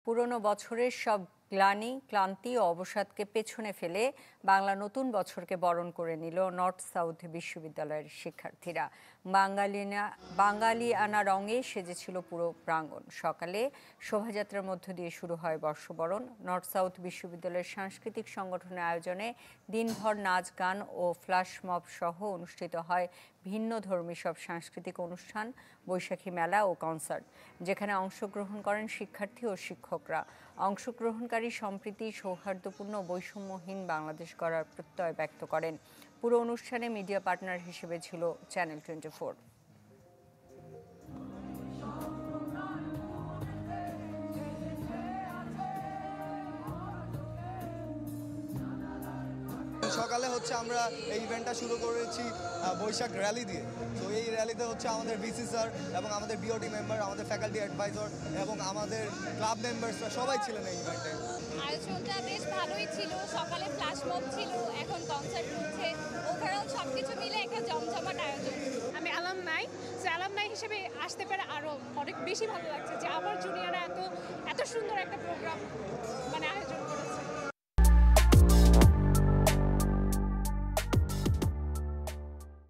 পুরনো বছরের সব গ্লানি ক্লান্তি ও অবসাদকে পেছনে ফেলে বাংলা নতুন বছরকে বরণ করে নিল নর্থ সাউথ বিশ্ববিদ্যালয়ের শিক্ষার্থীরা। বাঙালিয়ানা রঙে সেজেছিল পুরো প্রাঙ্গণ। সকালে শোভাযাত্রার মধ্য দিয়ে শুরু হয় বর্ষবরণ। নর্থ সাউথ বিশ্ববিদ্যালয়ের সাংস্কৃতিক সংগঠনের আয়োজনে দিনভর নাচ গান ও ফ্ল্যাশ মব সহ অনুষ্ঠিত হয় ভিন্ন ধর্মী সব সাংস্কৃতিক অনুষ্ঠান, বৈশাখী মেলা ও কনসার্ট, যেখানে অংশগ্রহণ করেন শিক্ষার্থী ও শিক্ষকরা। অংশগ্রহণকারী সম্প্রীতি, সৌহার্দ্যপূর্ণ, বৈষম্যহীন বাংলাদেশ গড়ার প্রত্যয় ব্যক্ত করেন। পুরো অনুষ্ঠানে মিডিয়া পার্টনার হিসেবে ছিল চ্যানেল 24। সকালে আমরা এই ইভেন্টটা শুরু করেছি বৈশাখ র্যালি দিয়ে। তো এই র্যালিতে আমাদের ভিসি স্যার এবং আমাদের বিওটি মেম্বার, আমাদের ফ্যাকাল্টি অ্যাডভাইজার এবং আমাদের ক্লাব মেম্বার্সরা সবাই ছিলেন এই ইভেন্টে। আয়োজনটা বেশ ভালোই ছিল। সকালে ফ্ল্যাশ মব ছিল, এখন কনসার্ট হচ্ছে। ওভারঅল সবকিছু মিলে একটা জমজমাট আয়োজন। আমি অ্যালামনাই হিসেবে আসতে পারে আরও অনেক বেশি ভালো লাগছে যে আমার জুনিয়ররা এত সুন্দর একটা প্রোগ্রাম আয়োজন